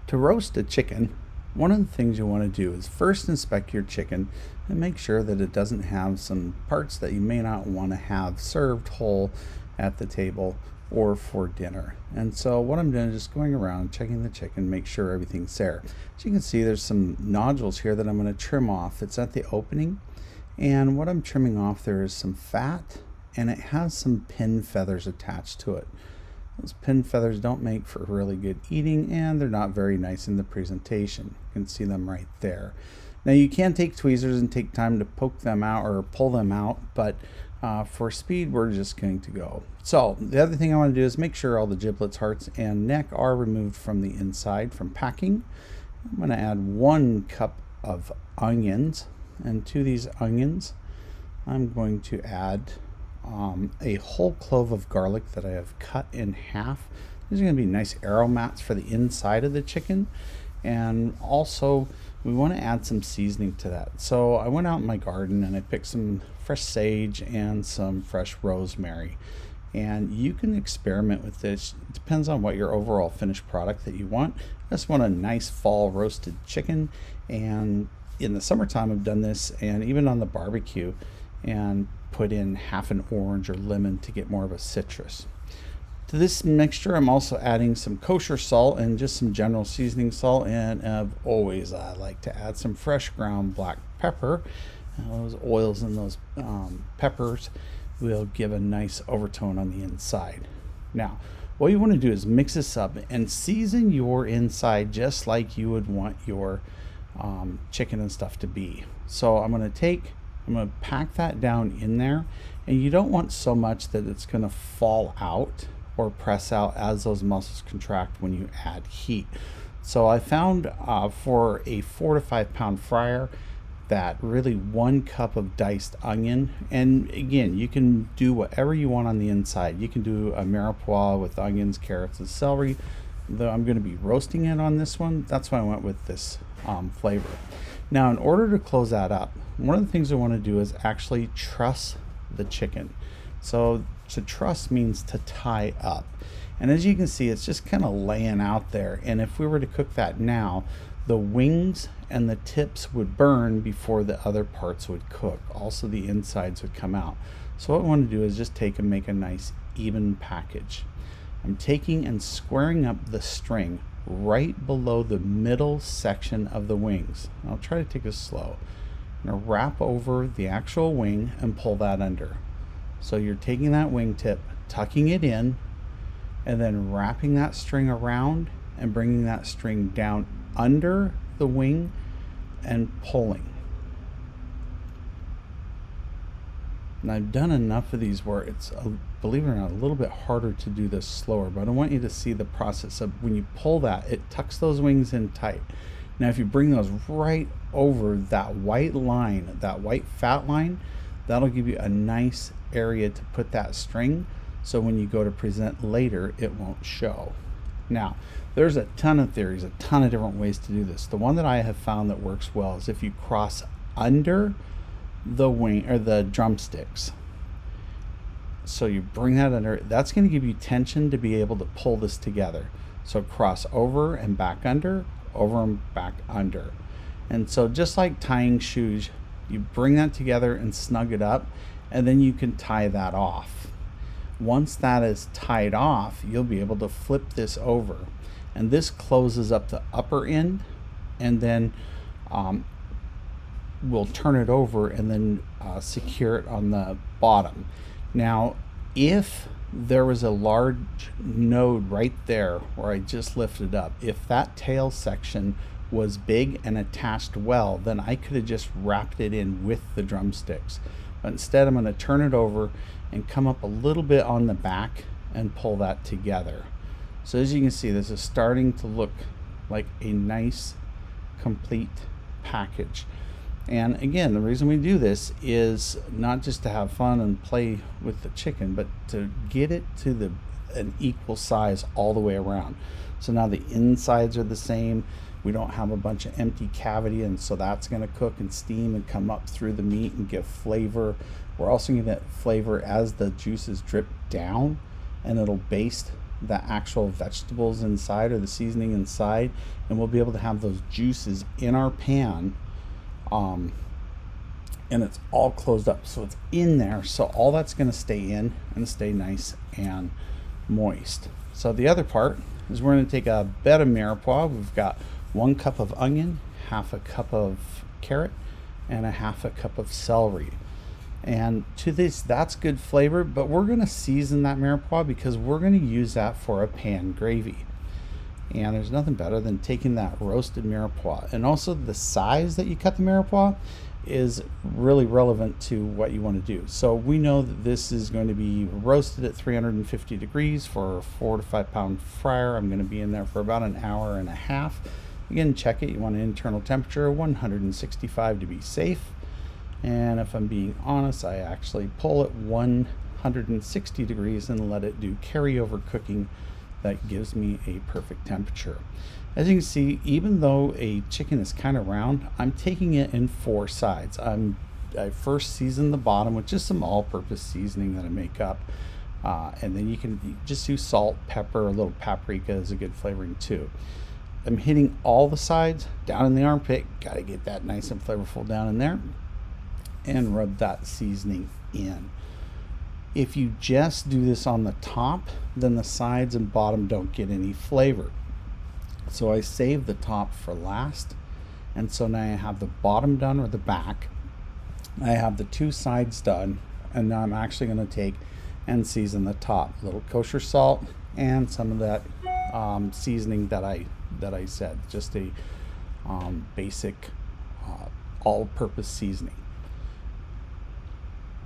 To roast a chicken, one of the things you want to do is first inspect your chicken and make sure that it doesn't have some parts that you may not want to have served whole at the table or for dinner. And so what I'm doing is just going around checking the chicken, make sure everything's there. As you can see, there's some nodules here that I'm going to trim off. It's at the opening, and what I'm trimming off there is some fat, and it has some pin feathers attached to it. Those pin feathers don't make for really good eating, and they're not very nice in the presentation. You can see them right there. Now you can take tweezers and take time to poke them out or pull them out, but for speed we're just going to go. So the other thing I want to do is make sure all the giblets, hearts, and neck are removed from the inside from packing. I'm going to add 1 cup of onions, and to these onions I'm going to add a whole clove of garlic that I have cut in half. These are going to be nice aromats for the inside of the chicken, and also we want to add some seasoning to that. So I went out in my garden and I picked some fresh sage and some fresh rosemary, and you can experiment with this. It depends on what your overall finished product that you want. I just want a nice fall roasted chicken, and in the summertime I've done this, and even on the barbecue, and put in half an orange or lemon to get more of a citrus. To this mixture I'm also adding some kosher salt and just some general seasoning salt, and always I like to add some fresh ground black pepper. Those oils in those peppers will give a nice overtone on the inside. Now what you want to do is mix this up and season your inside just like you would want your chicken and stuff to be. So I'm going to pack that down in there, and you don't want so much that it's going to fall out or press out as those muscles contract when you add heat. So I found for a 4 to 5 pound fryer that really 1 cup of diced onion, and again you can do whatever you want on the inside. You can do a mirepoix with onions, carrots, and celery, though I'm going to be roasting it on this one. That's why I went with this flavor. Now in order to close that up, one of the things I want to do is actually truss the chicken. So to truss means to tie up, and as you can see it's just kind of laying out there, and if we were to cook that now, the wings and the tips would burn before the other parts would cook. Also the insides would come out. So what I want to do is just take and make a nice even package. I'm taking and squaring up the string right below the middle section of the wings. I'll try to take this slow. I'm going to wrap over the actual wing and pull that under. So you're taking that wing tip, tucking it in, and then wrapping that string around and bringing that string down under the wing and pulling. And I've done enough of these where it's, believe it or not, a little bit harder to do this slower, but I want you to see the process of when you pull that, it tucks those wings in tight. Now if you bring those right over that white line, that white fat line, that'll give you a nice area to put that string, so when you go to present later it won't show. Now there's a ton of theories, a ton of different ways to do this. The one that I have found that works well is if you cross under the wing or the drumsticks. So you bring that under, that's going to give you tension to be able to pull this together. So cross over and back under, over and back under. And so just like tying shoes, you bring that together and snug it up, and then you can tie that off. Once that is tied off, you'll be able to flip this over, and this closes up the upper end, and then we'll turn it over and then secure it on the bottom. Now if there was a large node right there where I just lifted up, if that tail section was big and attached well, then I could have just wrapped it in with the drumsticks. But instead I'm going to turn it over and come up a little bit on the back and pull that together. So as you can see, this is starting to look like a nice complete package. And again, the reason we do this is not just to have fun and play with the chicken, but to get it to an equal size all the way around. So now the insides are the same. We don't have a bunch of empty cavity, and so that's going to cook and steam and come up through the meat and give flavor. We're also going to get flavor as the juices drip down, and it'll baste the actual vegetables inside or the seasoning inside, and we'll be able to have those juices in our pan. And it's all closed up, so it's in there, so all that's going to stay in and stay nice and moist. So the other part is we're going to take a bed of mirepoix. We've got 1 cup of onion, half a cup of carrot, and a half a cup of celery. And to this, that's good flavor, but we're going to season that mirepoix because we're going to use that for a pan gravy. And there's nothing better than taking that roasted mirepoix, and also the size that you cut the mirepoix is really relevant to what you want to do. So we know that this is going to be roasted at 350 degrees for a 4 to 5 pound fryer. I'm going to be in there for about an hour and a half. Again, check it. You want an internal temperature of 165 to be safe. And if I'm being honest, I actually pull at 160 degrees and let it do carryover cooking. That gives me a perfect temperature. As you can see, even though a chicken is kind of round, I'm taking it in 4 sides. I first season the bottom with just some all-purpose seasoning that I make up. And then you can just use salt, pepper, a little paprika is a good flavoring too. I'm hitting all the sides down in the armpit. Got to get that nice and flavorful down in there. And rub that seasoning in. If you just do this on the top, then the sides and bottom don't get any flavor. So I save the top for last. And so now I have the bottom done, or the back. I have the 2 sides done. And now I'm actually going to take and season the top. A little kosher salt and some of that seasoning that I said. Just a basic all-purpose seasoning.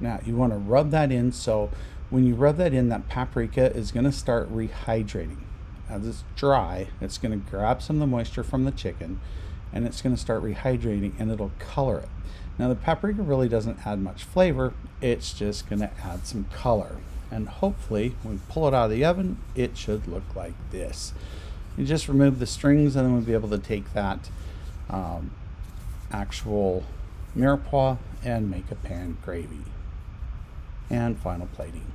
Now you want to rub that in, so when you rub that in, that paprika is going to start rehydrating. As it's dry, it's going to grab some of the moisture from the chicken, and it's going to start rehydrating, and it'll color it. Now the paprika really doesn't add much flavor, it's just going to add some color. And hopefully when we pull it out of the oven, it should look like this. You just remove the strings, and then we'll be able to take that actual mirepoix and make a pan gravy. And final plating.